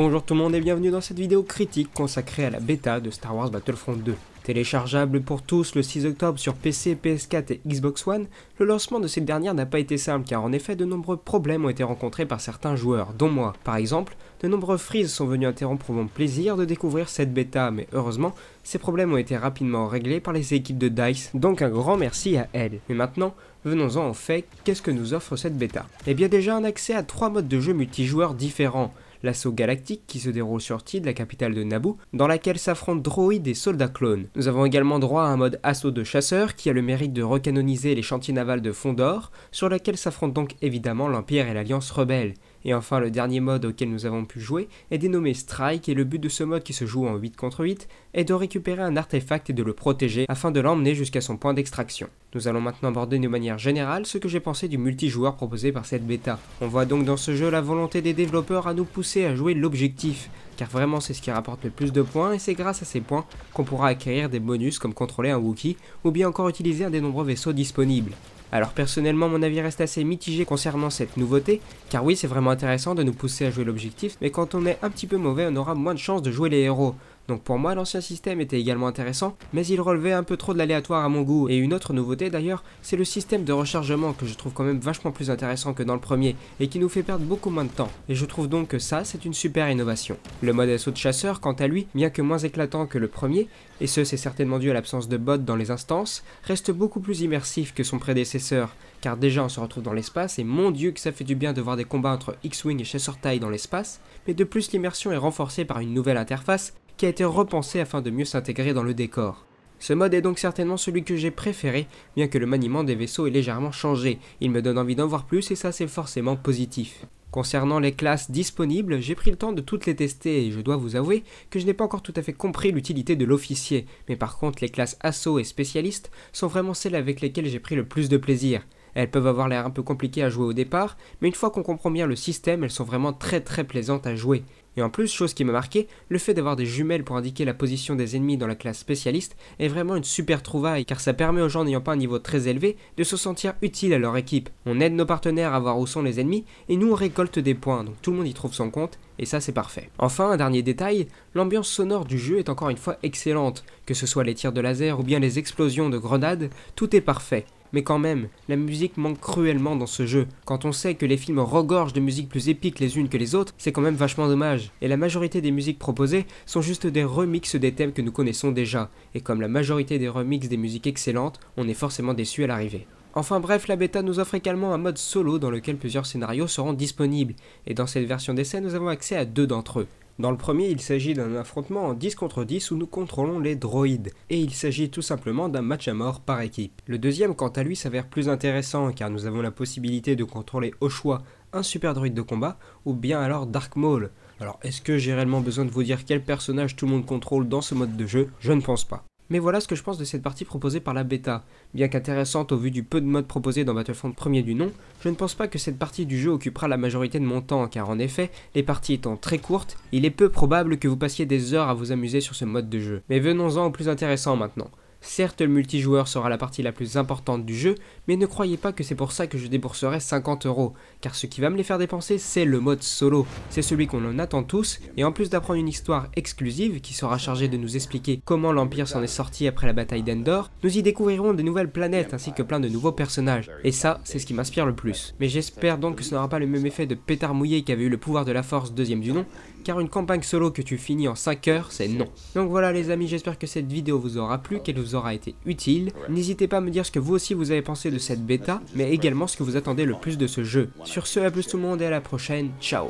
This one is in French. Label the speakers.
Speaker 1: Bonjour tout le monde et bienvenue dans cette vidéo critique consacrée à la bêta de Star Wars Battlefront 2. Téléchargeable pour tous le 6 octobre sur PC, PS4 et Xbox One, le lancement de cette dernière n'a pas été simple car en effet de nombreux problèmes ont été rencontrés par certains joueurs, dont moi. Par exemple, de nombreux freezes sont venus interrompre mon plaisir de découvrir cette bêta, mais heureusement, ces problèmes ont été rapidement réglés par les équipes de DICE, donc un grand merci à elles. Mais maintenant, venons-en au fait, qu'est-ce que nous offre cette bêta? Eh bien déjà un accès à 3 modes de jeu multijoueurs différents. L'assaut galactique qui se déroule sur Tid, la capitale de Naboo, dans laquelle s'affrontent droïdes et soldats clones. Nous avons également droit à un mode assaut de chasseurs qui a le mérite de recanoniser les chantiers navals de Fondor, sur lequel s'affrontent donc évidemment l'Empire et l'Alliance rebelle. Et enfin le dernier mode auquel nous avons pu jouer est dénommé Strike et le but de ce mode qui se joue en 8 contre 8 est de récupérer un artefact et de le protéger afin de l'emmener jusqu'à son point d'extraction. Nous allons maintenant aborder de manière générale ce que j'ai pensé du multijoueur proposé par cette bêta. On voit donc dans ce jeu la volonté des développeurs à nous pousser à jouer l'objectif, car vraiment c'est ce qui rapporte le plus de points et c'est grâce à ces points qu'on pourra acquérir des bonus comme contrôler un Wookiee ou bien encore utiliser un des nombreux vaisseaux disponibles. Alors personnellement mon avis reste assez mitigé concernant cette nouveauté, car oui c'est vraiment intéressant de nous pousser à jouer l'objectif, mais quand on est un petit peu mauvais on aura moins de chances de jouer les héros. Donc pour moi l'ancien système était également intéressant, mais il relevait un peu trop de l'aléatoire à mon goût. Et une autre nouveauté d'ailleurs, c'est le système de rechargement que je trouve quand même vachement plus intéressant que dans le premier, et qui nous fait perdre beaucoup moins de temps. Et je trouve donc que ça c'est une super innovation. Le mode assaut de chasseur quant à lui, bien que moins éclatant que le premier, et ce c'est certainement dû à l'absence de bots dans les instances, reste beaucoup plus immersif que son prédécesseur. Car déjà on se retrouve dans l'espace et mon dieu que ça fait du bien de voir des combats entre X-Wing et chasseur taille dans l'espace, mais de plus l'immersion est renforcée par une nouvelle interface qui a été repensée afin de mieux s'intégrer dans le décor. Ce mode est donc certainement celui que j'ai préféré, bien que le maniement des vaisseaux ait légèrement changé, il me donne envie d'en voir plus et ça c'est forcément positif. Concernant les classes disponibles, j'ai pris le temps de toutes les tester et je dois vous avouer que je n'ai pas encore tout à fait compris l'utilité de l'officier, mais par contre les classes assaut et spécialistes sont vraiment celles avec lesquelles j'ai pris le plus de plaisir. Elles peuvent avoir l'air un peu compliquées à jouer au départ, mais une fois qu'on comprend bien le système, elles sont vraiment très plaisantes à jouer. Et en plus, chose qui m'a marqué, le fait d'avoir des jumelles pour indiquer la position des ennemis dans la classe spécialiste est vraiment une super trouvaille, car ça permet aux gens n'ayant pas un niveau très élevé de se sentir utiles à leur équipe. On aide nos partenaires à voir où sont les ennemis, et nous on récolte des points, donc tout le monde y trouve son compte, et ça c'est parfait. Enfin, un dernier détail, l'ambiance sonore du jeu est encore une fois excellente, que ce soit les tirs de laser ou bien les explosions de grenades, tout est parfait. Mais quand même, la musique manque cruellement dans ce jeu. Quand on sait que les films regorgent de musiques plus épiques les unes que les autres, c'est quand même vachement dommage. Et la majorité des musiques proposées sont juste des remixes des thèmes que nous connaissons déjà. Et comme la majorité des remixes des musiques excellentes, on est forcément déçu à l'arrivée. Enfin bref, la bêta nous offre également un mode solo dans lequel plusieurs scénarios seront disponibles. Et dans cette version d'essai, nous avons accès à 2 d'entre eux. Dans le premier, il s'agit d'un affrontement en 10 contre 10 où nous contrôlons les droïdes, et il s'agit tout simplement d'un match à mort par équipe. Le deuxième, quant à lui, s'avère plus intéressant car nous avons la possibilité de contrôler au choix un super droïde de combat ou bien alors Dark Maul. Alors est-ce que j'ai réellement besoin de vous dire quel personnage tout le monde contrôle dans ce mode de jeu? Je ne pense pas. Mais voilà ce que je pense de cette partie proposée par la bêta. Bien qu'intéressante au vu du peu de modes proposés dans Battlefront premier du nom, je ne pense pas que cette partie du jeu occupera la majorité de mon temps, car en effet, les parties étant très courtes, il est peu probable que vous passiez des heures à vous amuser sur ce mode de jeu. Mais venons-en au plus intéressant maintenant. Certes, le multijoueur sera la partie la plus importante du jeu, mais ne croyez pas que c'est pour ça que je débourserai 50 €, car ce qui va me les faire dépenser, c'est le mode solo. C'est celui qu'on en attend tous, et en plus d'apprendre une histoire exclusive qui sera chargée de nous expliquer comment l'Empire s'en est sorti après la bataille d'Endor, nous y découvrirons de nouvelles planètes ainsi que plein de nouveaux personnages. Et ça, c'est ce qui m'inspire le plus. Mais j'espère donc que ce n'aura pas le même effet de pétard mouillé qu'avait eu le pouvoir de la force deuxième du nom, car une campagne solo que tu finis en 5 heures, c'est non. Donc voilà les amis, j'espère que cette vidéo vous aura plu, qu'elle vous aura été utile. N'hésitez pas à me dire ce que vous aussi vous avez pensé de cette bêta, mais également ce que vous attendez le plus de ce jeu. Sur ce, à plus tout le monde et à la prochaine, ciao.